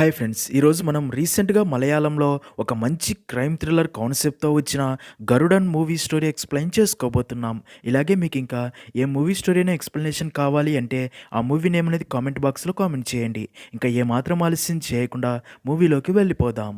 Hi friends! ఈరోజు మనం రీసెంట్‌గా మలయాళంలో ఒక మంచి క్రైమ్ థ్రిల్లర్ కాన్సెప్ట్‌తో వచ్చిన 'గరుడన్' మూవీ స్టోరీ ఎక్స్‌ప్లెయిన్ చేసుకోబోతున్నాం. ఇలాగే మీకింకా ఏ మూవీ స్టోరీ అయినా ఎక్స్‌ప్లనేషన్ కావాలి అంటే ఆ మూవీ నేమ్ అనేది కామెంట్ బాక్స్‌లో కామెంట్ చేయండి. ఇంకా ఏమాత్రం ఆలస్యం చేయకుండా మూవీలోకి వెళ్ళిపోదాం.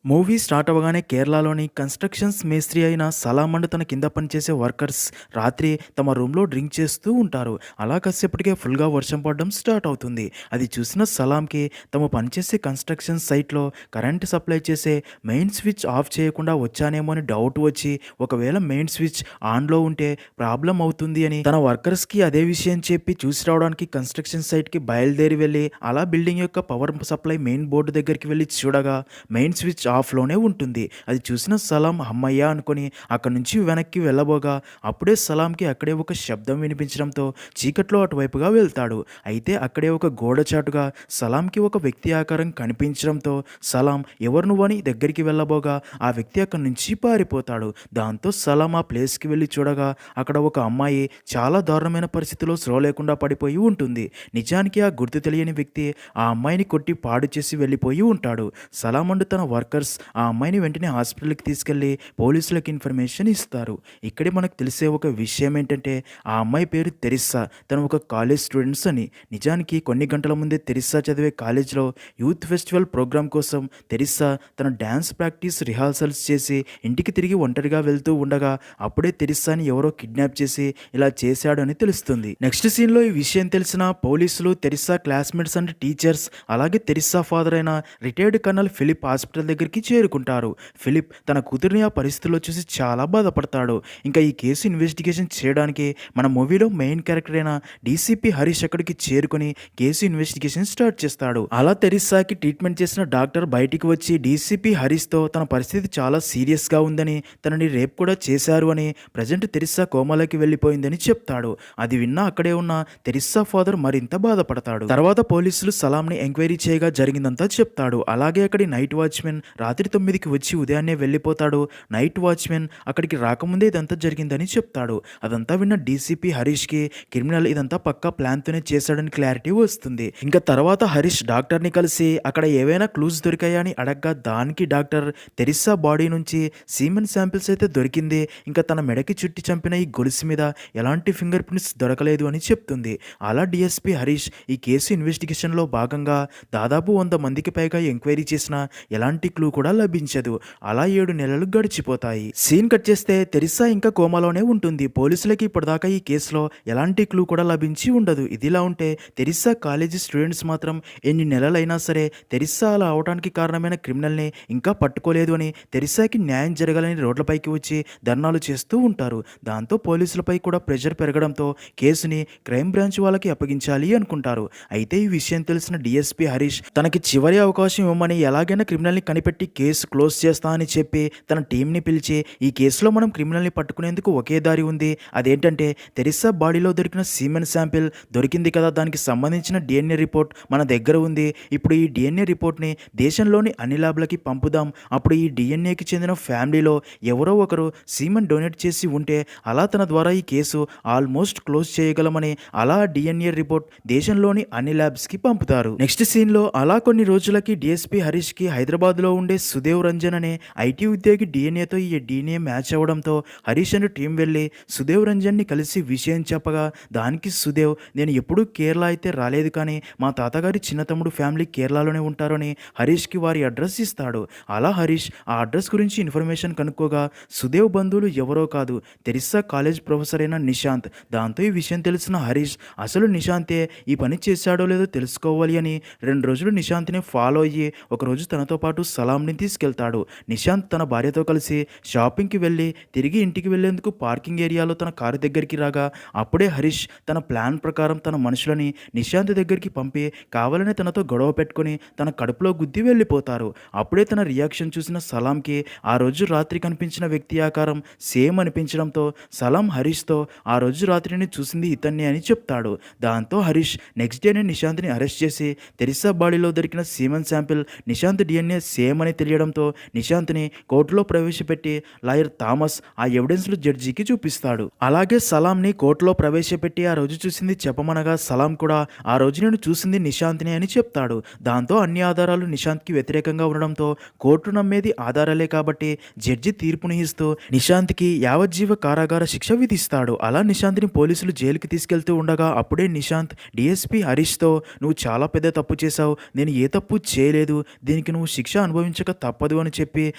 మూవీ స్టార్ట్ అవ్వగానే కేరళలోని కన్‌స్ట్రక్షన్స్ మేస్త్రి అయిన సలాం అండ్ తన కింద పనిచేసే వర్కర్స్ రాత్రి తమ రూమ్‌లో డ్రింక్ చేస్తూ ఉంటారు. అలా కాసేపటికే ఫుల్‌గా వర్షం పడడం స్టార్ట్ అవుతుంది. అది చూసిన సలాంకి తాము పనిచేసే కన్‌స్ట్రక్షన్ సైట్‌లో కరెంట్ సప్లై చేసే మెయిన్ స్విచ్ ఆఫ్ చేయకుండా వచ్చానేమో అని డౌట్ వచ్చి ఒకవేళ మెయిన్ స్విచ్ ఆన్‌లో ఉంటే ప్రాబ్లమ్ అవుతుంది అని తన వర్కర్స్‌కి అదే విషయం చెప్పి చూసి రావడానికి కన్‌స్ట్రక్షన్ సైట్‌కి బయలుదేరి వెళ్లి అలా బిల్డింగ్ యొక్క పవర్ సప్లై మెయిన్ బోర్డ్ దగ్గరికి వెళ్లి చూడగా మెయిన్ స్విచ్ ఆఫ్‌లోనే ఉంటుంది. అది చూసిన సలాం హమ్మయ్య అనుకుని అక్కడి నుంచి వెనక్కి వెళ్ళబోగా అప్పుడే సలాంకి అక్కడే ఒక శబ్దం వినిపించడంతో చీకట్లో అటువైపుగా వెళ్తాడు. అయితే అక్కడే ఒక గోడ చాటుగా సలాంకి ఒక వ్యక్తి ఆకారం కనిపించడంతో సలాం ఎవరు నువ్వని దగ్గరికి వెళ్ళబోగా ఆ వ్యక్తి అక్కడి నుంచి పారిపోతాడు. దాంతో సలాం ఆ ప్లేస్‌కి వెళ్ళి చూడగా అక్కడ ఒక అమ్మాయి చాలా దారుణమైన పరిస్థితిలో స్పృహ లేకుండా పడిపోయి ఉంటుంది. నిజానికి ఆ గుర్తు తెలియని వ్యక్తి ఆ అమ్మాయిని కొట్టి పాడు చేసి వెళ్ళిపోయి ఉంటాడు. సలాం అండ్ తన వర్కర్స్ ఆ అమ్మాయిని వెంటనే హాస్పిటల్‌కి తీసుకెళ్లి పోలీసులకు ఇన్ఫర్మేషన్ ఇస్తారు. ఇక్కడే మనకు తెలిసే ఒక విషయం ఏంటంటే ఆ అమ్మాయి పేరు తెరిస్సా. తను ఒక కాలేజ్ స్టూడెంట్స్ అని. నిజానికి కొన్ని గంటల ముందే తెరిస్సా చదివే కాలేజ్‌లో యూత్ ఫెస్టివల్ ప్రోగ్రామ్ కోసం తెరిస్సా తన డాన్స్ ప్రాక్టీస్ రిహార్సల్స్ చేసి ఇంటికి తిరిగి ఒంటరిగా వెళ్తూ ఉండగా అప్పుడే తెరిస్సాని ఎవరో కిడ్నాప్ చేసి ఇలా చేశాడు అని తెలుస్తుంది. నెక్స్ట్ సీన్‌లో ఈ విషయం తెలిసిన పోలీసులు తెరిస్సా క్లాస్‌మేట్స్ అండ్ టీచర్స్ అలాగే తెరిస్సా ఫాదర్ అయిన రిటైర్డ్ కర్నల్ ఫిలిప్ హాస్పిటల్ దగ్గరికి చేరుకుంటారు. ఫిలిప్ తన కూతురిని ఆ పరిస్థితిలో చూసి చాలా బాధపడతాడు. ఇంకా ఈ కేసు ఇన్వెస్టిగేషన్ చేయడానికి మన మూవీలో మెయిన్ క్యారెక్టర్ అయిన డీసీపీ హరీష్ అక్కడికి చేరుకొని కేసు ఇన్వెస్టిగేషన్ స్టార్ట్ చేస్తాడు. అలా తెరిస్సాకి ట్రీట్మెంట్ చేసిన డాక్టర్ బయటికి వచ్చి డీసీపీ హరీష్‌తో తన పరిస్థితి చాలా సీరియస్‌గా ఉందని, తనని రేప్ కూడా చేశారు అని, ప్రజెంట్ తెరిస్సా కోమాలోకి వెళ్ళిపోయిందని చెప్తాడు. అది విన్నా అక్కడే ఉన్న తెరిస్సా ఫాదర్ మరింత బాధపడతాడు. తర్వాత పోలీసులు సలాంని ఎంక్వైరీ చేయగా జరిగిందంతా చెప్తాడు. అలాగే అక్కడి నైట్ వాచ్మెన్ రాత్రి 9కి వచ్చి ఉదయాన్నే వెళ్ళిపోతాడు. నైట్ వాచ్మెన్ అక్కడికి రాకముందే ఇదంతా జరిగిందని చెప్తాడు. అదంతా విన్న డీసీపీ హరీష్‌కి క్రిమినల్ ఇదంతా పక్కా ప్లాన్‌తోనే చేశాడని క్లారిటీ వస్తుంది. ఇంకా తర్వాత హరీష్ డాక్టర్‌ని కలిసి అక్కడ ఏవైనా క్లూస్ దొరికాయా అని అడగ్గా దానికి డాక్టర్ తెరిస్సా బాడీ నుంచి సీమెన్ శాంపిల్స్ అయితే దొరికింది. ఇంకా తన మెడకి చుట్టి చంపిన ఈ గొలుసు మీద ఎలాంటి ఫింగర్ ప్రింట్స్ దొరకలేదు అని చెప్తుంది. అలా డీఎస్పీ హరీష్ ఈ కేసు ఇన్వెస్టిగేషన్‌లో భాగంగా దాదాపు 100 మందికి పైగా ఎంక్వైరీ చేసినా ఎలాంటి క్లూ కూడా లభించదు. అలా 7 నెలలు గడిచిపోతాయి. సీన్ కట్ చేస్తే తెరిస్సా ఇంకా కోమాలోనే ఉంటుంది. పోలీసులకి ఇప్పటిదాకా ఈ కేసులో ఎలాంటి క్లూ కూడా లభించి ఉండదు. ఇదిలా ఉంటే తెరిస్సా కాలేజీ స్టూడెంట్స్ మాత్రం ఎన్ని నెలలైనా సరే తెరిస్సా అలా అవడానికి కారణమైన క్రిమినల్ని ఇంకా పట్టుకోలేదు అని, తెరిస్సాకి న్యాయం జరగాలని రోడ్లపైకి వచ్చి ధర్నాలు చేస్తూ ఉంటారు. దాంతో పోలీసులపై కూడా ప్రెషర్ పెరగడంతో కేసుని క్రైమ్ బ్రాంచ్ వాళ్ళకి అప్పగించాలి అనుకుంటారు. అయితే ఈ విషయం తెలిసిన డీఎస్పీ హరీష్ తనకి చివరి అవకాశం ఇవ్వమని, ఎలాగైనా క్రిమినల్ని కనిపెట్టి కేసు క్లోజ్ చేస్తా అని చెప్పి తన టీంని పిలిచి ఈ కేసులో మనం క్రిమినల్ని పట్టుకునేందుకు ఒకే దారి ఉంది. అదేంటంటే తెరిస్సా బాడీలో దొరికిన సీమెన్ శాంపిల్ దొరికింది కదా, దానికి సంబంధించిన డిఎన్ఏ రిపోర్ట్ మన దగ్గర ఉంది. ఇప్పుడు ఈ డిఎన్ఏ రిపోర్ట్ని దేశంలోని అన్ని ల్యాబ్లకి పంపుదాం. అప్పుడు ఈ డిఎన్ఏకి చెందిన ఫ్యామిలీలో ఎవరో ఒకరు సీమెన్ డొనేట్ చేసి ఉంటే అలా తన ద్వారా ఈ కేసు ఆల్మోస్ట్ క్లోజ్ చేయగలమని, అలా డిఎన్ఏ రిపోర్ట్ దేశంలోని అన్ని ల్యాబ్స్కి పంపుతారు. నెక్స్ట్ సీన్లో అలా కొన్ని రోజులకి డీఎస్పీ హరీష్కి హైదరాబాద్లో ఉండే సుదేవ్ రంజన్ అనే ఐటీ ఉద్యోగి డిఎన్ఏతో ఈ డిఎన్ఏ మ్యాచ్ అవ్వడంతో హరీష్ అండ్ టీం వెళ్ళి సుదేవ్ రంజన్ని కలిసి విషయం చెప్పగా దానికి సుదేవ్, నేను ఎప్పుడూ కేరళ అయితే రాలేదు కానీ మా తాతగారి చిన్న తమ్ముడు ఫ్యామిలీ కేరళలోనే ఉంటారు అని హరీష్కి వారి అడ్రస్ ఇస్తాడు. అలా హరీష్ ఆ అడ్రస్ గురించి ఇన్ఫర్మేషన్ కనుక్కోగా సుదేవ్ బంధువులు ఎవరో కాదు, తెరిస్సా కాలేజ్ ప్రొఫెసర్ అయిన నిశాంత్. దాంతో ఈ విషయం తెలిసిన హరీష్ అసలు నిశాంతే ఈ పని చేశాడో లేదో తెలుసుకోవాలి అని 2 రోజులు నిశాంత్ని ఫాలో అయ్యి ఒకరోజు తనతో పాటు సలాంని తీసుకెళ్తాడు. నిశాంత్ తన భార్యతో కలిసి షాపింగ్కి వెళ్ళి తిరిగి ఇంటికి వెళ్లేందుకు పార్కింగ్ ఏరియాలో తన కారు దగ్గరికి రాగా అప్పుడే హరీష్ తన ప్లాన్ ప్రకారం తన మనుషులని నిశాంత్ దగ్గరికి పంపి కావాలని తనతో గొడవ పెట్టుకుని తన కడుపులో గుద్ది వెళ్ళిపోతారు. అప్పుడే తన రియాక్షన్ చూసిన సలాంకి ఆ రోజు రాత్రి కనిపించిన వ్యక్తి ఆకారం సేమ్ అనిపించడంతో సలాం హరీష్తో ఆ రోజు రాత్రిని చూసింది ఇతన్ని అని చెప్తాడు. దాంతో హరీష్ నెక్స్ట్ డేనే నిశాంత్ని అరెస్ట్ చేసి తెరిస్సా బాడీలో దొరికిన semen sample Nishant DNA same నిజమని తెలియడంతో నిశాంత్ని కోర్టులో ప్రవేశపెట్టి లాయర్ థామస్ ఆ ఎవిడెన్స్లు జడ్జికి చూపిస్తాడు. అలాగే సలాంని కోర్టులో ప్రవేశపెట్టి ఆ రోజు చూసింది చెప్పమనగా సలాం కూడా ఆ రోజు నేను చూసింది నిశాంత్ని అని చెప్తాడు. దాంతో అన్ని ఆధారాలు నిశాంత్కి వ్యతిరేకంగా ఉండడంతో కోర్టు నమ్మేది ఆధారాలే కాబట్టి జడ్జి తీర్పుని ఇస్తూ నిశాంత్కి యావజ్జీవ కారాగార శిక్ష విధిస్తాడు. అలా నిశాంత్ని పోలీసులు జైలుకి తీసుకెళ్తూ ఉండగా అప్పుడే నిశాంత్ డిఎస్పీ హరీష్తో నువ్వు చాలా పెద్ద తప్పు చేశావు, నేను ఏ తప్పు చేయలేదు, దీనికి నువ్వు శిక్ష అనుభవించక తప్పదు అని చెప్పి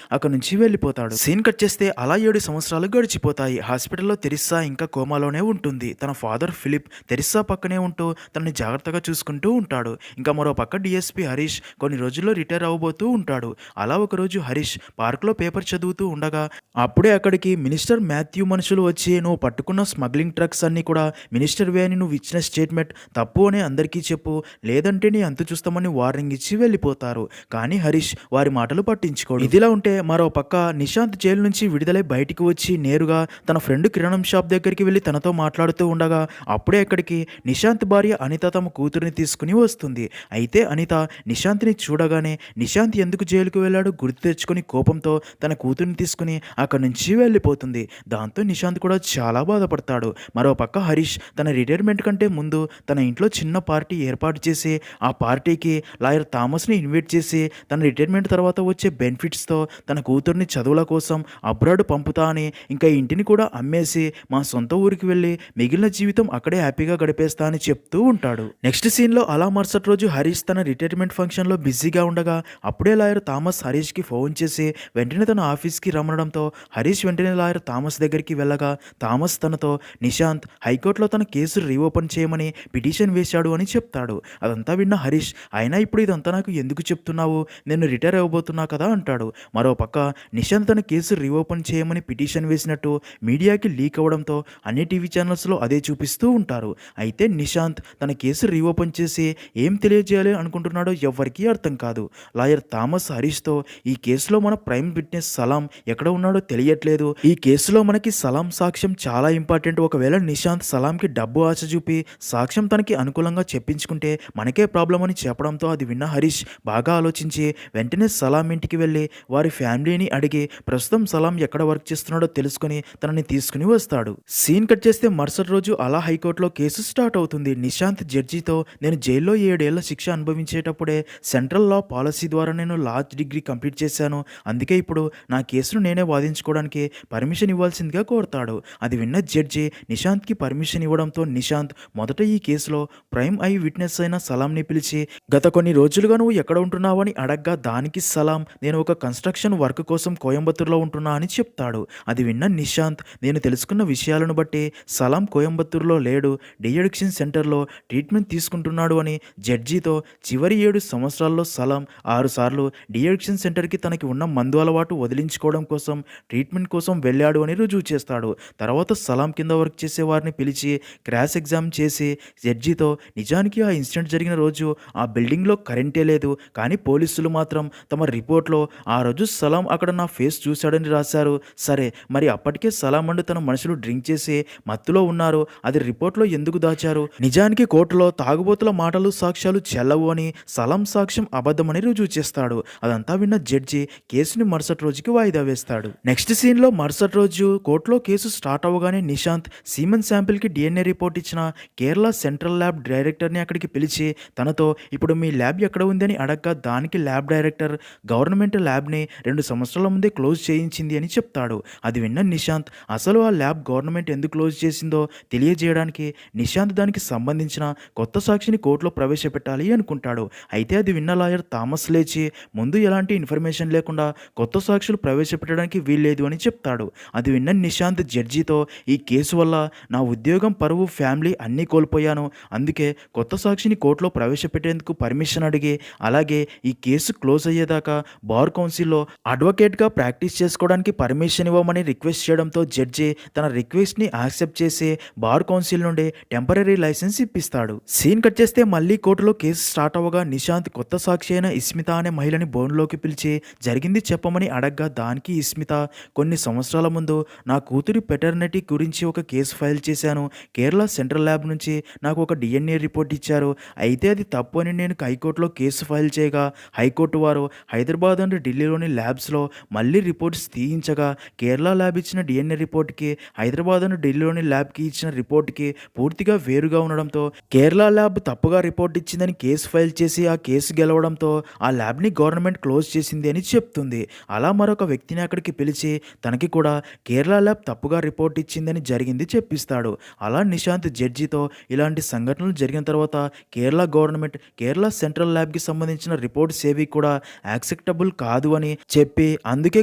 అక్కడి నుంచి వెళ్ళిపోతాడు. సీన్ కట్ చేస్తే అలా 7 సంవత్సరాలు గడిచిపోతాయి. హాస్పిటల్లో తెరిస్సా ఇంకా కోమాలోనే ఉంటుంది. తన ఫాదర్ ఫిలిప్ తెరిస్సా పక్కనే ఉంటూ తనని జాగ్రత్తగా చూసుకుంటూ ఉంటాడు. ఇంకా మరో పక్క డిఎస్పీ హరీష్ కొన్ని రోజుల్లో రిటైర్ అవ్వబోతూ ఉంటాడు. అలా ఒకరోజు హరీష్ పార్క్లో పేపర్ చదువుతూ ఉండగా అప్పుడే అక్కడికి మినిస్టర్ మాథ్యూ మనుషులు వచ్చి నువ్వు పట్టుకున్న స్మగ్లింగ్ ట్రక్స్ అన్నీ కూడా మినిస్టర్ వే అని నువ్వు ఇచ్చిన స్టేట్మెంట్ తప్పు అని అందరికీ చెప్పు, లేదంటే నీ అంతు చూస్తామని వార్నింగ్ ఇచ్చి వెళ్ళిపోతారు. కానీ హరీష్ వారి మాటలు పట్టించుకోడు. ఇదిలా ఉంటే మరో పక్క నిశాంత్ జైలు నుంచి విడుదలై బయటికి వచ్చి నేరుగా తన ఫ్రెండ్ కిరాణం షాప్ దగ్గరికి వెళ్ళి తనతో మాట్లాడుతూ ఉండగా అప్పుడే అక్కడికి నిశాంత్ భార్య అనిత తమ కూతురిని తీసుకుని వస్తుంది. అయితే అనిత నిశాంత్ని చూడగానే నిశాంత్ ఎందుకు జైలుకు వెళ్ళాడు గుర్తు తెచ్చుకొని కోపంతో తన కూతురిని తీసుకుని అక్కడి నుంచి వెళ్ళిపోతుంది. దాంతో నిశాంత్ కూడా చాలా బాధపడతాడు. మరో పక్క హరీష్ తన రిటైర్మెంట్ కంటే ముందు తన ఇంట్లో చిన్న పార్టీ ఏర్పాటు చేసి ఆ పార్టీకి లాయర్ థామస్ని ఇన్వైట్ చేసి తన రిటైర్మెంట్ తర్వాత వచ్చే బెనిఫిట్స్తో తన కూతుర్ని చదువుల కోసం అబ్రాడ్ పంపుతా అని ఇంకా ఇంటిని కూడా అమ్మేసి మా సొంత ఊరికి వెళ్ళి మిగిలిన జీవితం అక్కడే హ్యాపీగా గడిపేస్తా అని చెప్తూ ఉంటాడు. నెక్స్ట్ సీన్లో అలా మరుసటి రోజు హరీష్ తన రిటైర్మెంట్ ఫంక్షన్లో బిజీగా ఉండగా అప్పుడే లాయర్ థామస్ హరీష్కి ఫోన్ చేసి వెంటనే తన ఆఫీస్కి రమ్మడంతో హరీష్ వెంటనే లాయర్ థామస్ దగ్గరికి వెళ్ళగా థామస్ తనతో నిశాంత్ హైకోర్టులో తన కేసు రీఓపెన్ చేయమని పిటిషన్ వేశాడు అని చెప్తాడు. అదంతా విన్న హరీష్ అయినా ఇప్పుడు ఇదంతా నాకు ఎందుకు చెప్తున్నావు, నేను రిటైర్ అవ్వబోతున్నా కదా అంటాడు. మరోపక్క నిశాంత్ తన కేసు రీఓపెన్ చేయమని పిటిషన్ వేసినట్టు మీడియాకి లీక్ అవ్వడంతో అన్ని టీవీ ఛానల్స్లో అదే చూపిస్తూ ఉంటారు. అయితే నిశాంత్ తన కేసు రీఓపెన్ చేసి ఏం తెలియజేయాలి అనుకుంటున్నాడో ఎవ్వరికీ అర్థం కాదు. లాయర్ థామస్ హరీష్తో ఈ కేసులో మన ప్రైమ్ విట్నెస్ సలాం ఎక్కడ ఉన్నాడో తెలియట్లేదు, ఈ కేసులో మనకి సలాం సాక్ష్యం చాలా ఇంపార్టెంట్, ఒకవేళ నిశాంత్ సలాంకి డబ్బు ఆశ చూపి సాక్ష్యం తనకి అనుకూలంగా చెప్పించుకుంటే మనకే ప్రాబ్లం అని చెప్పడంతో అది విన్న హరీష్ బాగా ఆలోచించి వెంటనే సలాం ఇంటికి వెళ్ళి వారి ఫ్యామిలీని అడిగి ప్రస్తుతం సలాం ఎక్కడ వర్క్ చేస్తున్నాడో తెలుసుకుని తనని తీసుకుని వస్తాడు. సీన్ కట్ చేస్తే మరుసటి రోజు అలా హైకోర్టులో కేసు స్టార్ట్ అవుతుంది. నిశాంత్ జడ్జితో నేను జైల్లో 7 ఏళ్ల శిక్ష అనుభవించేటప్పుడే సెంట్రల్ లా పాలసీ ద్వారా నేను లా డిగ్రీ కంప్లీట్ చేశాను, అందుకే ఇప్పుడు నా కేసును నేనే వాదించుకోవడానికి పర్మిషన్ ఇవ్వాల్సిందిగా కోరతాడు. అది విన్న జడ్జి నిశాంత్కి పర్మిషన్ ఇవ్వడంతో నిశాంత్ మొదట ఈ కేసులో ప్రైమ్ ఐ విట్నెస్ అయిన సలాంని పిలిచి గత కొన్ని రోజులుగా నువ్వు ఎక్కడ ఉంటున్నావని అడగ్గా దానికి సలాం నేను ఒక కన్స్ట్రక్షన్ వర్క్ కోసం కోయంబత్తూరులో ఉంటున్నా అని చెప్తాడు. అది విన్న నిశాంత్ నేను తెలుసుకున్న విషయాలను బట్టి సలాం కోయంబత్తూరులో లేడు, డిఅడిక్షన్ సెంటర్లో ట్రీట్మెంట్ తీసుకుంటున్నాడు అని జడ్జితో చివరి 7 సంవత్సరాల్లో సలాం 6 సార్లు డిఅడిక్షన్ సెంటర్కి తనకి ఉన్న మందు అలవాటు వదిలించుకోవడం కోసం ట్రీట్మెంట్ కోసం వెళ్ళాడు అని రుజువు చేస్తాడు. తర్వాత సలాం కింద వర్క్ చేసే వారిని పిలిచి క్రాస్ ఎగ్జామ్ చేసి జడ్జితో నిజానికి ఆ ఇన్సిడెంట్ జరిగిన రోజు ఆ బిల్డింగ్లో కరెంటే లేదు, కానీ పోలీసులు మాత్రం తమ రిపోర్ట్లో ఆ రోజు సలాం అక్కడ నా ఫేస్ చూశాడని రాశారు. సరే మరి అప్పటికే సలాం అండ్ తన మనుషులు డ్రింక్ చేసి మత్తులో ఉన్నారు, అది రిపోర్ట్లో ఎందుకు దాచారు, నిజానికి కోర్టులో తాగుబోతుల మాటలు సాక్ష్యాలు చెల్లవు అని సలాం సాక్ష్యం అబద్ధమని రుజువు చేస్తాడు. అదంతా విన్న జడ్జి కేసుని మరుసటి రోజుకి వాయిదా వేస్తాడు. నెక్స్ట్ సీన్లో మరుసటి రోజు కోర్టులో కేసు స్టార్ట్ అవ్వగానే నిశాంత్ సీమన్ శాంపిల్కి డిఎన్ఏ రిపోర్ట్ ఇచ్చిన కేరళ సెంట్రల్ ల్యాబ్ డైరెక్టర్ని అక్కడికి పిలిచి తనతో ఇప్పుడు మీ ల్యాబ్ ఎక్కడ ఉంది అని అడగ్గా దానికి ల్యాబ్ డైరెక్టర్ గవర్నమెంట్ ల్యాబ్ని 2 సంవత్సరాల ముందే క్లోజ్ చేయించింది అని చెప్తాడు. అది విన్న నిశాంత్ అసలు ఆ ల్యాబ్ గవర్నమెంట్ ఎందుకు క్లోజ్ చేసిందో తెలియజేయడానికి నిశాంత్ దానికి సంబంధించిన కొత్త సాక్షిని కోర్టులో ప్రవేశపెట్టాలి అనుకుంటాడు. అయితే అది విన్న లాయర్ థామస్ లేచి ముందు ఎలాంటి ఇన్ఫర్మేషన్ లేకుండా కొత్త సాక్షులు ప్రవేశపెట్టడానికి వీల్లేదు అని చెప్తాడు. అది విన్న నిశాంత్ జడ్జితో ఈ కేసు వల్ల నా ఉద్యోగం పరువు ఫ్యామిలీ అన్నీ కోల్పోయాను, అందుకే కొత్త సాక్షిని కోర్టులో ప్రవేశపెట్టేందుకు పర్మిషన్ అడిగి అలాగే ఈ కేసు క్లోజ్ అయ్యేదాకా బార్ కౌన్సిల్లో అడ్వకేట్గా ప్రాక్టీస్ చేసుకోవడానికి పర్మిషన్ ఇవ్వమని రిక్వెస్ట్ చేయడంతో జడ్జి తన రిక్వెస్ట్ని యాక్సెప్ట్ చేసి బార్ కౌన్సిల్ నుండి టెంపరీ లైసెన్స్ ఇప్పిస్తాడు. సీన్ కట్ చేస్తే మళ్ళీ కోర్టులో కేసు స్టార్ట్ అవ్వగా నిశాంత్ కొత్త సాక్షి అయిన ఇస్మిత అనే మహిళని బోన్లోకి పిలిచి జరిగింది చెప్పమని అడగ్గా దానికి ఇస్మిత కొన్ని సంవత్సరాల ముందు నా కూతురి పెటర్నిటీ గురించి ఒక కేసు ఫైల్ చేశాను, కేరళ సెంట్రల్ ల్యాబ్ నుంచి నాకు ఒక డిఎన్ఏ రిపోర్ట్ ఇచ్చారు, అయితే అది తప్పు అని నేను హైకోర్టులో కేసు ఫైల్ చేయగా హైకోర్టు వారు హైదరాబాద్ అండ్ ఢిల్లీలోని ల్యాబ్స్లో మళ్ళీ రిపోర్ట్స్ తీయించగా కేరళ ల్యాబ్ ఇచ్చిన డిఎన్ఏ రిపోర్ట్కి హైదరాబాద్ అండ్ ఢిల్లీలోని ల్యాబ్కి ఇచ్చిన రిపోర్ట్కి పూర్తిగా వేరుగా ఉండడంతో కేరళ ల్యాబ్ తప్పుగా రిపోర్ట్ ఇచ్చిందని కేసు ఫైల్ చేసి ఆ కేసు గెలవడంతో ఆ ల్యాబ్ని గవర్నమెంట్ క్లోజ్ చేసింది అని చెప్తుంది. అలా మరొక వ్యక్తిని అక్కడికి పిలిచి తనకి కూడా కేరళ ల్యాబ్ తప్పుగా రిపోర్ట్ ఇచ్చిందని జరిగింది చెప్పిస్తాడు. అలా నిశాంత్ జడ్జితో ఇలాంటి సంఘటనలు జరిగిన తర్వాత కేరళ గవర్నమెంట్ కేరళ సెంట్రల్ ల్యాబ్కి సంబంధించిన రిపోర్ట్స్ ఏవి కూడా యాక్సెప్టబుల్ కాదు అని చెప్పి అందుకే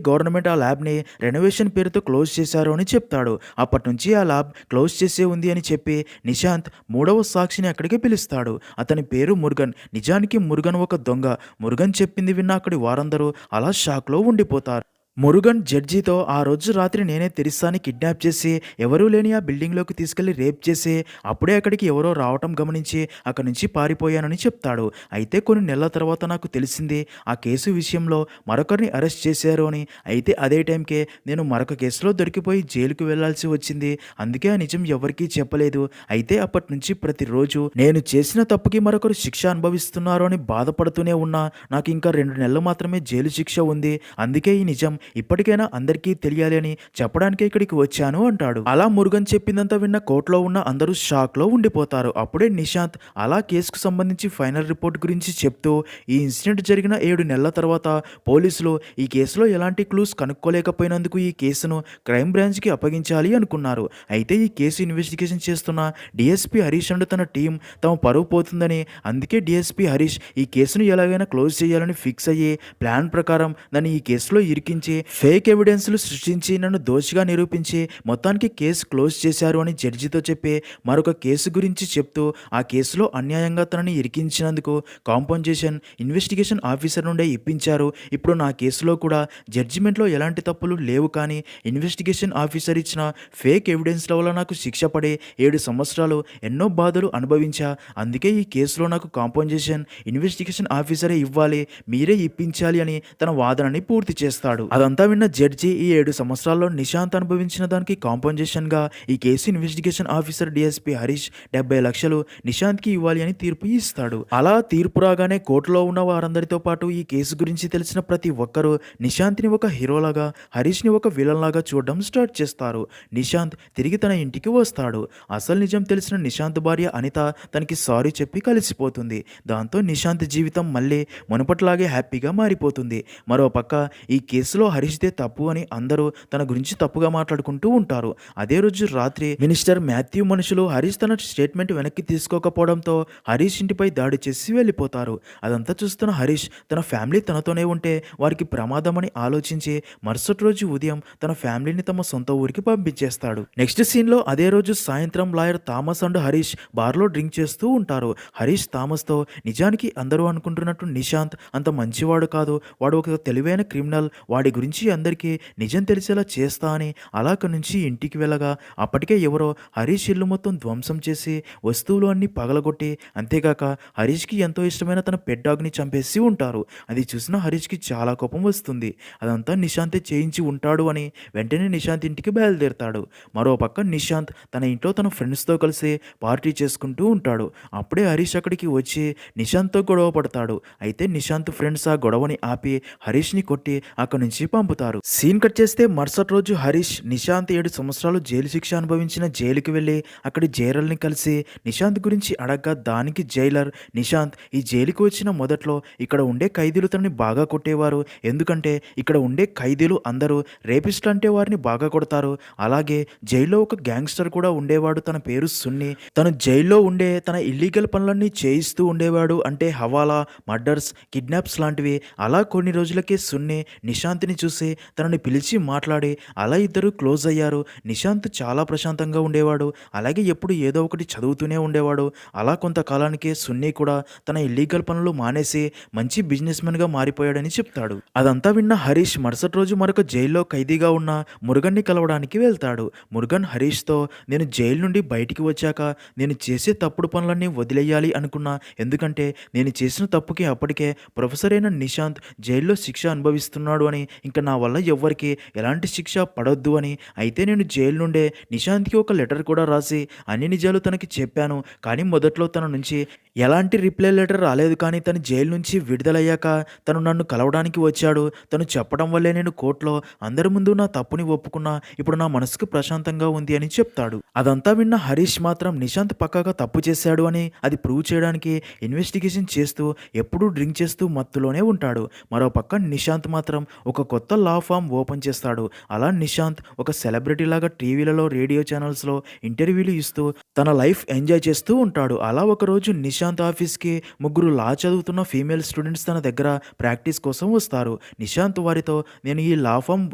గవర్నమెంట్ ఆ ల్యాబ్ని రెనోవేషన్ పేరుతో క్లోజ్ చేశారు అని చెప్తాడు. అప్పటి నుంచి ఆ ల్యాబ్ క్లోజ్ చేసే ఉంది అని చెప్పి నిశాంత్ మూడవ సాక్షిని అక్కడికి పిలుస్తాడు. అతని పేరు మురుగన్. నిజానికి మురుగన్ ఒక దొంగ. మురుగన్ చెప్పింది విన్న అక్కడి వారందరూ అలా షాక్లో ఉండిపోతారు. మురుగన్ జడ్జితో ఆ రోజు రాత్రి నేనే తెరిస్సాని కిడ్నాప్ చేసి ఎవరూ లేని ఆ బిల్డింగ్లోకి తీసుకెళ్లి రేప్ చేసి అప్పుడే అక్కడికి ఎవరో రావటం గమనించి అక్కడి నుంచి పారిపోయానని చెప్తాడు. అయితే కొన్ని నెలల తర్వాత నాకు తెలిసింది ఆ కేసు విషయంలో మరొకరిని అరెస్ట్ చేశారు అని. అయితే అదే టైంకే నేను మరొక కేసులో దొరికిపోయి జైలుకు వెళ్లాల్సి వచ్చింది. అందుకే ఆ నిజం ఎవరికీ చెప్పలేదు. అయితే అప్పటి నుంచి ప్రతిరోజు నేను చేసిన తప్పుకి మరొకరు శిక్ష అనుభవిస్తున్నారు అని బాధపడుతూనే ఉన్నా. నాకు ఇంకా 2 నెలలు మాత్రమే జైలు శిక్ష ఉంది. అందుకే ఈ నిజం ఇప్పటికైనా అందరికీ తెలియాలి అని చెప్పడానికే ఇక్కడికి వచ్చాను అంటాడు. అలా మురుగన్ చెప్పిందంతా విన్న కోర్టులో ఉన్న అందరూ షాక్లో ఉండిపోతారు. అప్పుడే నిశాంత్ అలా కేసుకు సంబంధించి ఫైనల్ రిపోర్ట్ గురించి చెప్తూ ఈ ఇన్సిడెంట్ జరిగిన 7 నెలల తర్వాత పోలీసులు ఈ కేసులో ఎలాంటి క్లూస్ కనుక్కోలేకపోయినందుకు ఈ కేసును క్రైమ్ బ్రాంచ్కి అప్పగించాలి అనుకున్నారు. అయితే ఈ కేసు ఇన్వెస్టిగేషన్ చేస్తున్న డిఎస్పీ హరీష్ అండ్ తన టీం తమ పరువు పోతుందని అందుకే డిఎస్పీ హరీష్ ఈ కేసును ఎలాగైనా క్లోజ్ చేయాలని ఫిక్స్ అయ్యి ప్లాన్ ప్రకారం దాన్ని ఈ కేసులో ఇరికించి ఫేక్ ఎవిడెన్స్లు సృష్టించి నన్ను దోషిగా నిరూపించి మొత్తానికి కేసు క్లోజ్ చేశారు అని జడ్జితో చెప్పి మరొక కేసు గురించి చెప్తూ ఆ కేసులో అన్యాయంగా తనని ఇరికించినందుకు కాంపన్సేషన్ ఇన్వెస్టిగేషన్ ఆఫీసర్ నుండే ఇప్పించారు. ఇప్పుడు నా కేసులో కూడా జడ్జిమెంట్లో ఎలాంటి తప్పులు లేవు, కానీ ఇన్వెస్టిగేషన్ ఆఫీసర్ ఇచ్చిన ఫేక్ ఎవిడెన్స్ల వల్ల నాకు శిక్ష పడే 7 సంవత్సరాలు ఎన్నో బాధలు అనుభవించా. అందుకే ఈ కేసులో నాకు కాంపన్సేషన్ ఇన్వెస్టిగేషన్ ఆఫీసరే ఇవ్వాలి, మీరే ఇప్పించాలి అని తన వాదనని పూర్తి చేస్తాడు. అదంతా విన్న జడ్జి ఈ 7 సంవత్సరాల్లో నిశాంత్ అనుభవించిన దానికి కాంపన్సేషన్గా ఈ case investigation officer DSP Harish 70 లక్షలు నిశాంత్కి ఇవ్వాలి అని తీర్పు ఇస్తాడు. అలా తీర్పు రాగానే కోర్టులో ఉన్న వారందరితో పాటు ఈ కేసు గురించి తెలిసిన ప్రతి ఒక్కరూ నిశాంత్ని ఒక హీరోలాగా హరీష్ని ఒక విలన్ లాగా చూడడం స్టార్ట్ చేస్తారు. నిశాంత్ తిరిగి తన ఇంటికి వస్తాడు. అసలు నిజం తెలిసిన నిశాంత్ భార్య అనిత తనకి సారీ చెప్పి కలిసిపోతుంది. దాంతో నిశాంత్ జీవితం మళ్ళీ మునుపట్లాగే హ్యాపీగా మారిపోతుంది. మరోపక్క ఈ కేసులో హరీష్దే తప్పు అని అందరూ తన గురించి తప్పుగా మాట్లాడుకుంటూ ఉంటారు. అదే రోజు రాత్రి మినిస్టర్ మాథ్యూ మనుషులు హరీష్ తన స్టేట్మెంట్ వెనక్కి తీసుకోకపోవడంతో హరీష్ ఇంటిపై దాడి చేసి వెళ్ళిపోతారు. అదంతా చూస్తున్న హరీష్ తన ఫ్యామిలీ తనతోనే ఉంటే వారికి ప్రమాదమని ఆలోచించి మరుసటి రోజు ఉదయం తన ఫ్యామిలీని తమ సొంత ఊరికి పంపించేస్తాడు. నెక్స్ట్ సీన్లో అదే రోజు సాయంత్రం లాయర్ థామస్ అండ్ హరీష్ బార్లో డ్రింక్ చేస్తూ ఉంటారు. హరీష్ థామస్తో నిజానికి అందరూ అనుకుంటున్నట్టు నిశాంత్ అంత మంచివాడు కాదు, వాడు ఒక తెలివైన క్రిమినల్, వాడి గురించి అందరికీ నిజం తెలిసేలా చేస్తా అని అలా అక్కడి నుంచి ఇంటికి వెళ్ళగా అప్పటికే ఎవరో హరీష్ ఇల్లు మొత్తం ధ్వంసం చేసి వస్తువులు అన్నీ పగలగొట్టి అంతేగాక హరీష్కి ఎంతో ఇష్టమైన తన పెట్ డాగ్ని చంపేసి ఉంటారు. అది చూసిన హరీష్కి చాలా కోపం వస్తుంది. అదంతా నిశాంతే చేయించి ఉంటాడు అని వెంటనే నిశాంత్ ఇంటికి బయలుదేరుతాడు. మరోపక్క నిశాంత్ తన ఇంట్లో తన ఫ్రెండ్స్తో కలిసి పార్టీ చేసుకుంటూ ఉంటాడు. అప్పుడే హరీష్ అక్కడికి వచ్చి నిశాంత్తో గొడవ పడతాడు. అయితే నిశాంత్ ఫ్రెండ్స్ ఆ గొడవని ఆపి హరీష్ని కొట్టి అక్కడి నుంచి పంపుతారు. సీన్ కట్ చేస్తే మరుసటి రోజు హరీష్ నిశాంత్ 7 సంవత్సరాలు జైలు శిక్ష అనుభవించిన జైలుకి వెళ్ళి అక్కడి జైలర్ని కలిసి నిశాంత్ గురించి అడగ్గా దానికి జైలర్ నిశాంత్ ఈ జైలుకి వచ్చిన మొదట్లో ఇక్కడ ఉండే ఖైదీలు తనని బాగా కొట్టేవారు, ఎందుకంటే ఇక్కడ ఉండే ఖైదీలు అందరూ రేపిస్టులు అంటే వారిని బాగా కొడతారు. అలాగే జైల్లో ఒక గ్యాంగ్స్టర్ కూడా ఉండేవాడు, తన పేరు సున్ని. తను జైల్లో ఉండే తన ఇల్లీగల్ పనులన్నీ చేయిస్తూ ఉండేవాడు, అంటే హవాలా, మర్డర్స్, కిడ్నాప్స్ లాంటివి. అలా కొన్ని రోజులకే సున్ని నిశాంత్ని చూసి తనని పిలిచి మాట్లాడి అలా ఇద్దరు క్లోజ్ అయ్యారు. నిశాంత్ చాలా ప్రశాంతంగా ఉండేవాడు, అలాగే ఎప్పుడు ఏదో ఒకటి చదువుతూనే ఉండేవాడు. అలా కొంతకాలానికే సున్ని కూడా తన ఇల్లీగల్ పనులు మానేసి మంచి బిజినెస్ మెన్గా మారిపోయాడని చెప్తాడు. అదంతా విన్న హరీష్ మరుసటి రోజు మరొక జైల్లో ఖైదీగా ఉన్న మురుగన్ని కలవడానికి వెళ్తాడు. మురుగన్ హరీష్తో నేను జైలు నుండి బయటికి వచ్చాక నేను చేసే తప్పుడు పనులన్నీ వదిలేయాలి అనుకున్నా, ఎందుకంటే నేను చేసిన తప్పుకి అప్పటికే ప్రొఫెసర్ అయిన నిశాంత్ జైల్లో శిక్ష అనుభవిస్తున్నాడు అని, ఇంకా నా వల్ల ఎవ్వరికి ఎలాంటి శిక్ష పడొద్దు అని. అయితే నేను జైలు నుండే నిశాంత్కి ఒక లెటర్ కూడా రాసి అన్ని నిజాలు తనకి చెప్పాను, కానీ మొదట్లో తన నుంచి ఎలాంటి రిప్లై లెటర్ రాలేదు కానీ తను జైలు నుంచి విడుదలయ్యాక తను నన్ను కలవడానికి వచ్చాడు. తను చెప్పడం వల్లే నేను కోర్టులో అందరి ముందు నా తప్పుని ఒప్పుకున్నా. ఇప్పుడు నా మనసుకు ప్రశాంతంగా ఉంది అని చెప్తాడు. అదంతా విన్న హరీష్ మాత్రం నిశాంత్ పక్కాగా తప్పు చేశాడు అని అది ప్రూవ్ చేయడానికి ఇన్వెస్టిగేషన్ చేస్తూ ఎప్పుడూ డ్రింక్ చేస్తూ మత్తులోనే ఉంటాడు. మరోపక్క నిశాంత్ మాత్రం ఒక కొత్త లా ఫామ్ ఓపెన్ చేస్తాడు. అలా నిశాంత్ ఒక సెలబ్రిటీ లాగా టీవీలలో, రేడియో ఛానల్స్లో ఇంటర్వ్యూలు ఇస్తూ తన లైఫ్ ఎంజాయ్ చేస్తూ ఉంటాడు. అలా ఒకరోజు నిశాంత్ ఆఫీస్కి ముగ్గురు లా చదువుతున్న ఫీమేల్ స్టూడెంట్స్ తన దగ్గర ప్రాక్టీస్ కోసం వస్తారు. నిశాంత్ వారితో, నేను ఈ లా ఫామ్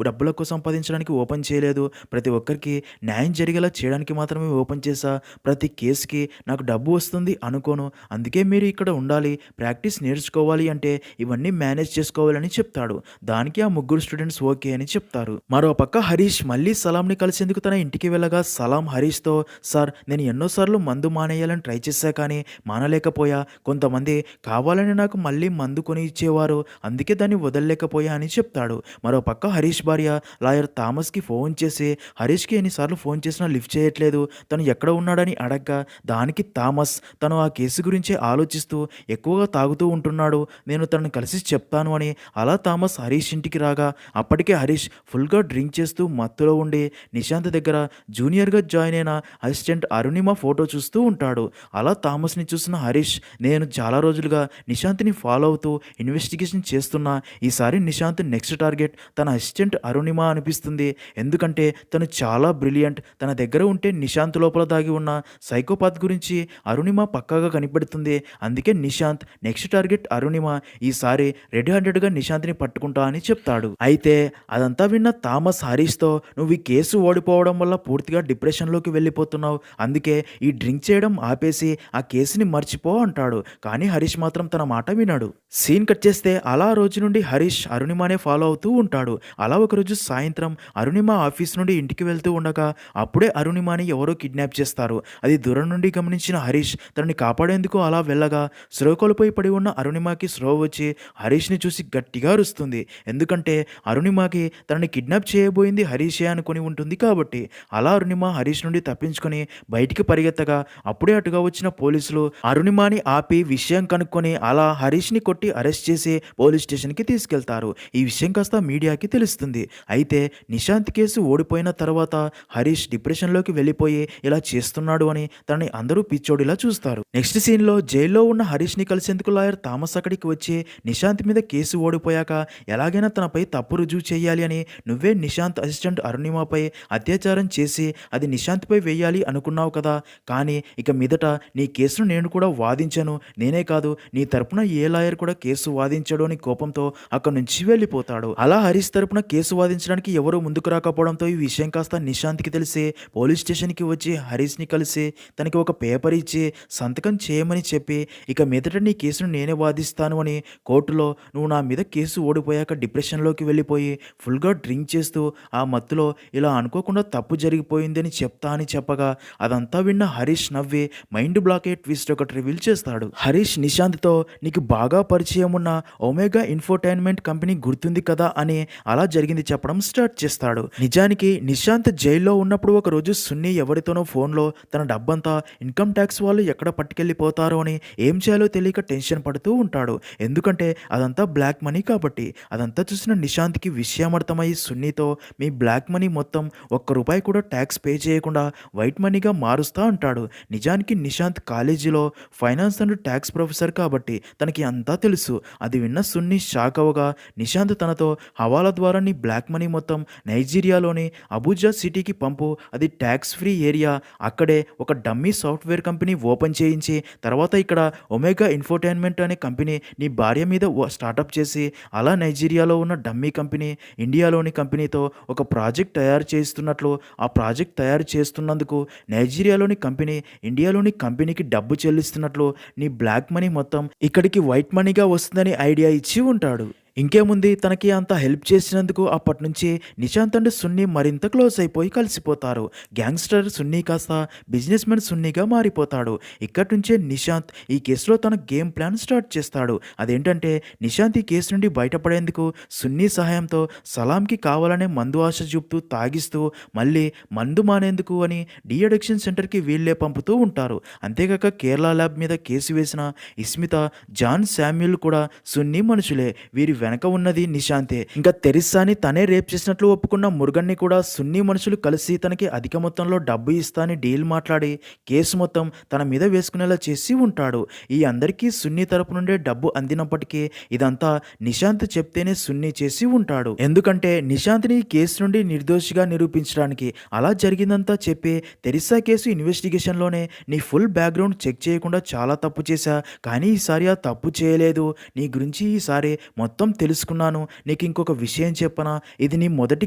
డబ్బులకు సంపాదించడానికి ఓపెన్ చేయలేదు, ప్రతి ఒక్కరికి న్యాయం జరిగేలా చేయడానికి మాత్రమే ఓపెన్ చేశా. ప్రతి కేసుకి నాకు డబ్బు వస్తుంది అనుకోను, అందుకే మీరు ఇక్కడ ఉండాలి, ప్రాక్టీస్ నేర్చుకోవాలి అంటే ఇవన్నీ మేనేజ్ చేసుకోవాలని చెప్తాడు. దానికి ఆ ముగ్గురు స్టూడెంట్స్ ఓకే అని చెప్తారు. మరోపక్క హరీష్ మళ్ళీ సలాంని కలిసేందుకు తన ఇంటికి వెళ్ళగా సలాం హరీష్తో, సార్ నేను ఎన్నోసార్లు మందు మానేయాలని ట్రై చేశా కానీ మానలేకపోయా. కొంతమంది కావాలని నాకు మళ్ళీ మందు కొని ఇచ్చేవారు, అందుకే దాన్ని వదలలేకపోయా అని చెప్తాడు. మరోపక్క హరీష్ భార్య లాయర్ థామస్కి ఫోన్ చేసి హరీష్కి ఎన్నిసార్లు ఫోన్ చేసినా లిఫ్ట్ చేయట్లేదు, తను ఎక్కడ ఉన్నాడని అడగ్గా దానికి థామస్ తను ఆ కేసు గురించే ఆలోచిస్తూ ఎక్కువగా తాగుతూ ఉంటున్నాడు, నేను తనని కలిసి చెప్తాను అని. అలా థామస్ హరీష్ ఇంటికి రాగా అప్పటికే హరీష్ ఫుల్గా డ్రింక్ చేస్తూ మత్తులో ఉండి నిశాంత్ దగ్గర జూనియర్గా జాయిన్ అయిన అసిస్టెంట్ అరుణిమ ఫోటో చూస్తూ ఉంటాడు. అలా థామస్ని చూసిన హరీష్, నేను చాలా రోజులుగా నిశాంత్ని ఫాలో అవుతూ ఇన్వెస్టిగేషన్ చేస్తున్నా, ఈసారి నిశాంత్ నెక్స్ట్ టార్గెట్ తన అసిస్టెంట్ అరుణిమ అనిపిస్తుంది. ఎందుకంటే తను చాలా బ్రిలియంట్, తన దగ్గర ఉంటే నిశాంత్ లోపల దాగి ఉన్న సైకోపాత్ గురించి అరుణిమ పక్కాగా కనిపెడుతుంది. అందుకే నిశాంత్ నెక్స్ట్ టార్గెట్ అరుణిమ, ఈసారి రెడ్ హ్యాండెడ్గా నిశాంత్ని పట్టుకుంటా అని చెప్తాడు. అయితే అదంతా విన్న థామస్ హరీష్తో, నువ్వు ఈ కేసు ఓడిపోవడం వల్ల పూర్తిగా డిప్రెషన్లోకి వెళ్ళిపోతున్నావు, అందుకే ఈ డ్రింక్ చేయడం ఆపేసి ఆ కేసుని మర్చిపో అంటాడు. కానీ హరీష్ మాత్రం తన మాట వినడు. సీన్ కట్ చేస్తే అలా రోజు నుండి హరీష్ అరుణిమనే ఫాలో అవుతూ ఉంటాడు. అలా ఒకరోజు సాయంత్రం అరుణిమ ఆఫీస్ నుండి ఇంటికి వెళ్తూ ఉండగా అప్పుడే అరుణిమని ఎవరో కిడ్నాప్ చేస్తారు. అది దూరం నుండి గమనించిన హరీష్ తనని కాపాడేందుకు అలా వెళ్ళగా స్రో కోల్పోయి పడి ఉన్న అరుణిమకి స్రో వచ్చి హరీష్ని చూసి గట్టిగా అరుస్తుంది. ఎందుకంటే అరుణిమకి తనని కిడ్నాప్ చేయబోయింది హరీషే అనుకుని ఉంటుంది కాబట్టి. అలా అరుణిమ హరీష్ నుండి తప్పించుకొని బయటికి పరిగెత్తగా అప్పుడే అటుగా వచ్చిన పోలీసులు అరుణిమని ఆపి విషయం కనుక్కొని అలా హరీష్ని కొట్టి అరెస్ట్ చేసి పోలీస్ స్టేషన్కి తీసుకెళ్తారు. ఈ విషయం కాస్త మీడియాకి తెలుస్తుంది. అయితే నిశాంత్ కేసు ఓడిపోయిన తర్వాత హరీష్ డిప్రెషన్లోకి వెళ్ళిపోయి ఇలా చేస్తున్నాడు అని తనని అందరూ పిచ్చోడిలా చూస్తారు. నెక్స్ట్ సీన్లో జైల్లో ఉన్న హరీష్ని కలిసేందుకు లాయర్ థామస్ అక్కడికి వచ్చి, నిశాంత్ మీద కేసు ఓడిపోయాక ఎలాగైనా తనపై తప్పు రుజువు చేయాలి అని, నువ్వే నిశాంత్ అసిస్టెంట్ అరుణిమపై అత్యాచారం చేసి అది నిశాంత్పై వేయాలి అనుకున్నావు కదా, కానీ ఇక మీదట నీ కేసును నేను కూడా వాదించను, నేనే కాదు నీ తరపున ఏ లాయర్ కూడా కేసు వాదించడు అని కోపంతో అక్కడి నుంచి వెళ్ళిపోతాడు. అలా హరీష్ తరపున కేసు వాదించడానికి ఎవరూ ముందుకు రాకపోవడంతో ఈ విషయం కాస్త నిశాంత్కి తెలిసి పోలీస్ స్టేషన్కి వచ్చి హరీష్ని కలిసి తనకి ఒక పేపర్ ఇచ్చి సంతకం చేయమని చెప్పి, ఇక మీదట నీ కేసును నేనే వాదిస్తాను అని, కోర్టులో నువ్వు నా మీద కేసు ఓడిపోయాక డిప్రెషన్లోకి వెళ్ళిపోయి ఫుల్గా డ్రింక్ చేస్తూ ఆ మత్తులో ఇలా అనుకోకుండా తప్పు జరిగిపోయిందని చెప్తా అని చెప్పగా అదంతా విన్న హరీష్ నవ్వి మైండ్ బ్లాక్ అయ్యే ట్విస్ట్ ఒకటి రివీల్ చేస్తాడు. హరీష్ నిశాంత్తో, నీకు బాగా పరిచయం ఉన్న ఒమేగా ఇన్ఫోటైన్మెంట్ కంపెనీ గుర్తుంది కదా అని అలా జరిగింది చెప్పడం స్టార్ట్ చేస్తాడు. నిజానికి నిశాంత్ జైల్లో ఉన్నప్పుడు ఒక రోజు సున్ని ఎవరితోనో ఫోన్లో తన డబ్బంతా ఇన్కమ్ ట్యాక్స్ వాళ్ళు ఎక్కడ పట్టుకెళ్ళిపోతారో అని ఏం చేయాలో తెలియక టెన్షన్ పడుతూ ఉంటాడు. ఎందుకంటే అదంతా బ్లాక్ మనీ కాబట్టి. అదంతా చూసిన నిశాంత్కి విషయం అర్థమయ్యి సున్నీతో, మీ బ్లాక్ మనీ మొత్తం ₹1 కూడా ట్యాక్స్ పే చేయకుండా వైట్ మనీగా మారుస్తా అంటాడు. నిజానికి నిశాంత్ కాలేజీలో ఫైనాన్స్ అండ్ ట్యాక్స్ ప్రొఫెసర్ కాబట్టి తనకి అంతా తెలుసు. అది విన్న సున్ని షాక్ అవగా నిశాంత్ తనతో, హవాలా ద్వారా నీ బ్లాక్ మనీ మొత్తం నైజీరియాలోని అబూజా సిటీకి పంపు, అది ట్యాక్స్ ఫ్రీ ఏరియా, అక్కడే ఒక డమ్మీ సాఫ్ట్వేర్ కంపెనీ ఓపెన్ చేయించి తర్వాత ఇక్కడ ఒమేగా ఇన్ఫోటైన్మెంట్ అనే కంపెనీ నీ భార్య మీద స్టార్టప్ చేసి అలా నైజీరియాలో ఉన్న డమ్మీ కంపెనీ ఇండియాలోని కంపెనీతో ఒక ప్రాజెక్ట్ తయారు చేస్తున్నట్లు, ఆ ప్రాజెక్ట్ తయారు చేస్తున్నందుకు నైజీరియాలోని కంపెనీ ఇండియాలోని కంపెనీకి డబ్బు చెల్లిస్తున్నట్లు, నీ బ్లాక్ మనీ మొత్తం ఇక్కడికి వైట్ మనీగా వస్తుందని ఐడియా ఇచ్చి ఉంటాడు. ఇంకేముంది తనకి అంత హెల్ప్ చేసినందుకు అప్పటినుంచి నిశాంత్ అండ్ సున్ని మరింత క్లోజ్ అయిపోయి కలిసిపోతారు. గ్యాంగ్స్టర్ సున్ని కాస్త బిజినెస్ మ్యాన్ సున్నిగా మారిపోతాడు. ఇక్కడి నుంచే నిశాంత్ ఈ కేసులో తన గేమ్ ప్లాన్ స్టార్ట్ చేస్తాడు. అదేంటంటే నిశాంత్ ఈ కేసు నుండి బయటపడేందుకు సున్ని సహాయంతో సలాంకి కావాలనే మందు ఆశ చూపుతూ తాగిస్తూ మళ్ళీ మందు మానేందుకు అని డీ అడిక్షన్ సెంటర్కి వీళ్ళే పంపుతూ ఉంటారు. అంతేకాక కేరళ ల్యాబ్ మీద కేసు వేసిన ఇస్మిత, జాన్ శామ్యూల్ కూడా సున్ని మనుషులే. వీరి వెనక ఉన్నది నిశాంతే. ఇంకా తెరిస్సాని తనే రేప్ చేసినట్లు ఒప్పుకున్న మురుగన్ని కూడా సున్ని మనుషులు కలిసి తనకి అధిక మొత్తంలో డబ్బు ఇస్తా అని డీల్ మాట్లాడి కేసు మొత్తం తన మీద వేసుకునేలా చేసి ఉంటాడు. ఈ అందరికీ సున్ని తరపు నుండే డబ్బు అందినప్పటికీ ఇదంతా నిశాంత్ చెప్తేనే సున్ని చేసి ఉంటాడు. ఎందుకంటే నిశాంత్ని ఈ కేసు నుండి నిర్దోషిగా నిరూపించడానికి. అలా జరిగిందంతా చెప్పి తెరిస్సా కేసు ఇన్వెస్టిగేషన్లోనే నీ ఫుల్ బ్యాక్గ్రౌండ్ చెక్ చేయకుండా చాలా తప్పు చేశా, కానీ ఈసారి ఆ తప్పు చేయలేదు, నీ గురించి ఈసారి మొత్తం తెలుసుకున్నాను, నీకు ఇంకొక విషయం చెప్పనా, ఇది నీ మొదటి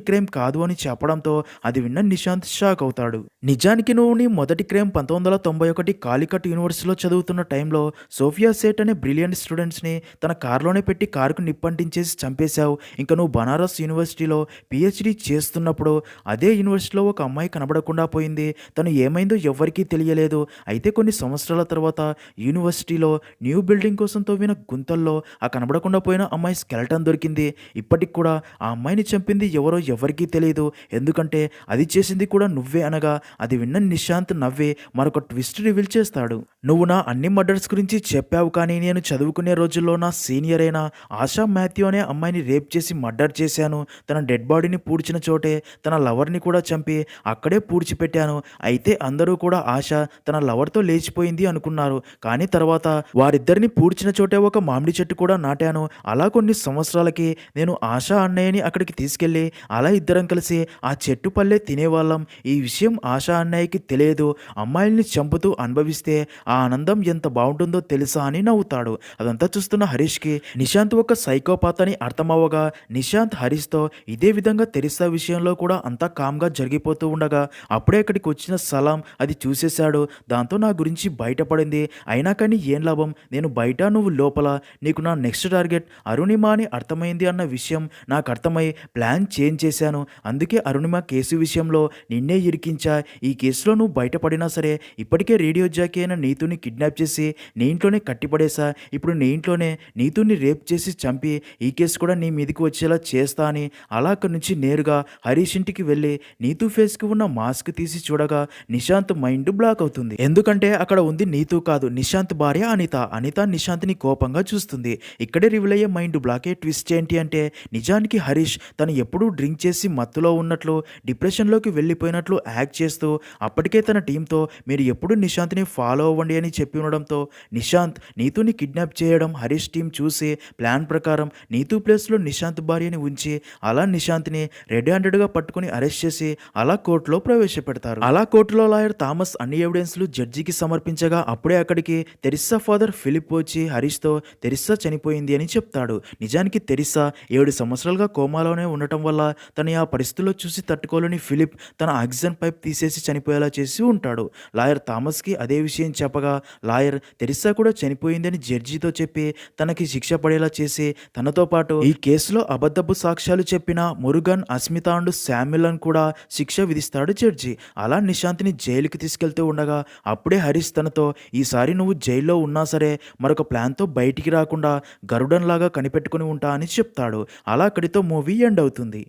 క్రైమ్ కాదు అని చెప్పడంతో అది విన్న నిశాంత్ షాక్ అవుతాడు. నిజానికి నువ్వు నీ మొదటి క్రైమ్ 1991 కాలికట్ యూనివర్సిటీలో చదువుతున్న టైంలో సోఫియా సేట్ అనే బ్రిలియంట్ స్టూడెంట్స్ని తన కారులోనే పెట్టి కారుకు నిప్పంటించేసి చంపేశావు. ఇంకా నువ్వు బనారస్ యూనివర్సిటీలో పిహెచ్డి చేస్తున్నప్పుడు అదే యూనివర్సిటీలో ఒక అమ్మాయి కనబడకుండా పోయింది. తను ఏమైందో ఎవ్వరికీ తెలియలేదు. అయితే కొన్ని సంవత్సరాల తర్వాత యూనివర్సిటీలో న్యూ బిల్డింగ్ కోసం తవ్విన గుంతల్లో ఆ కనబడకుండా పోయిన అమ్మాయి స్కెలటన్ దొరికింది. ఇప్పటికి కూడా ఆ అమ్మాయిని చంపింది ఎవరో ఎవరికీ తెలియదు, ఎందుకంటే అది చేసింది కూడా నువ్వే అనగా అది విన్న నిశాంత్ నవ్వే మరొక ట్విస్ట్ రివీల్ చేస్తాడు. నువ్వు నా అన్ని మర్డర్స్ గురించి చెప్పావు, కానీ నేను చదువుకునే రోజుల్లో నా సీనియర్ అయిన ఆశా మాథ్యూ అనే అమ్మాయిని రేప్ చేసి మర్డర్ చేశాను. తన డెడ్ బాడీని పూడ్చిన చోటే తన లవర్ని కూడా చంపి అక్కడే పూడ్చిపెట్టాను. అయితే అందరూ కూడా ఆశ తన లవర్తో లేచిపోయింది అనుకున్నారు, కానీ తర్వాత వారిద్దరిని పూడ్చిన చోటే ఒక మామిడి చెట్టు కూడా నాటాను. అలా కొన్ని సంవత్సరాలకి నేను ఆశా అన్నయ్యని అక్కడికి తీసుకెళ్ళి అలా ఇద్దరం కలిసి ఆ చెట్టు పల్లె తినేవాళ్ళం. ఈ విషయం ఆశా అన్నయ్యకి తెలియదు. అమ్మాయిల్ని చంపుతూ అనుభవిస్తే ఆ ఆనందం ఎంత బాగుంటుందో తెలుసా అని నవ్వుతాడు. అదంతా చూస్తున్న హరీష్కి నిశాంత్ ఒక సైకోపాత్ అని అర్థమవ్వగా నిశాంత్ హరీష్తో ఇదే విధంగా తెరిస్సా విషయంలో కూడా అంతా కామ్గా జరిగిపోతూ ఉండగా అప్పుడే అక్కడికి వచ్చిన సలాం అది చూసేశాడు. దాంతో నా గురించి బయటపడింది. అయినా కానీ ఏం లాభం, నేను బయట నువ్వు లోపల, నీకు నా నెక్స్ట్ టార్గెట్ అరుణిమ అని అర్థమైంది అన్న విషయం నాకు అర్థమై ప్లాన్ చేంజ్ చేశాను. అందుకే అరుణిమ కేసు విషయంలో నిన్నే ఇరికించా. ఈ కేసులో నువ్వు బయటపడినా సరే ఇప్పటికే రేడియో జాకీ అయిన నీతుని కిడ్నాప్ చేసి నీ ఇంట్లోనే కట్టిపడేసా. ఇప్పుడు నీ ఇంట్లోనే నీతుని రేప్ చేసి చంపి ఈ కేసు కూడా నీ మీదకి వచ్చేలా చేస్తా అని అలా అక్కడి నుంచి నేరుగా హరీష్ ఇంటికి వెళ్ళి నీతు ఫేస్కి ఉన్న మాస్క్ తీసి చూడగా నిశాంత్ మైండ్ బ్లాక్ అవుతుంది. ఎందుకంటే అక్కడ ఉంది నీతు కాదు, నిశాంత్ భార్య అనిత. అనిత నిశాంత్ని కోపంగా చూస్తుంది. ఇక్కడే రివీల్ అయ్యే మైండ్ బ్లాకే ట్విస్ట్ ఏంటి అంటే నిజానికి హరీష్ తను ఎప్పుడూ డ్రింక్ చేసి మత్తులో ఉన్నట్లు డిప్రెషన్లోకి వెళ్ళిపోయినట్లు యాక్ట్ చేస్తూ అప్పటికే తన టీంతో మీరు ఎప్పుడు నిశాంత్ని ఫాలో అవ్వండి అని చెప్పి ఉండడంతో నిశాంత్ నీతుని కిడ్నాప్ చేయడం హరీష్ టీం చూసి ప్లాన్ ప్రకారం నీతు ప్లేస్లో నిశాంత్ భార్యని ఉంచి అలా నిశాంత్ని రెడ్ హ్యాండెడ్గా పట్టుకుని అరెస్ట్ చేసి అలా కోర్టులో ప్రవేశపెడతారు. అలా కోర్టులో లాయర్ థామస్ అన్ని ఎవిడెన్స్లు జడ్జికి సమర్పించగా అప్పుడే అక్కడికి తెరిస్సా ఫాదర్ ఫిలిప్ వచ్చి హరీష్తో తెరిస్సా చనిపోయింది అని చెప్తాడు. నిజానికి తెరిస్సా 7 సంవత్సరాలుగా కోమాలోనే ఉండటం వల్ల తను ఆ పరిస్థితుల్లో చూసి తట్టుకోలేని ఫిలిప్ తన ఆక్సిజన్ పైప్ తీసేసి చనిపోయేలా చేసి ఉంటాడు. లాయర్ థామస్కి అదే విషయం చెప్పగా లాయర్ తెరిస్సా కూడా చనిపోయిందని జడ్జితో చెప్పి తనకి శిక్ష పడేలా చేసి తనతో పాటు ఈ కేసులో అబద్ధపు సాక్ష్యాలు చెప్పిన మురుగన్, అస్మిత అండ్ శామ్యులను కూడా శిక్ష విధిస్తాడు జడ్జి. అలా నిశాంత్ని జైలుకి తీసుకెళ్తూ ఉండగా అప్పుడే హరీష్ తనతో ఈసారి నువ్వు జైల్లో ఉన్నా సరే మరొక ప్లాన్తో బయటికి రాకుండా గరుడన్ లాగా కనిపెట్టుకుని ఉంటా అని చెప్తాడు. అలా అక్కడితో మూవీ ఎండ్ అవుతుంది.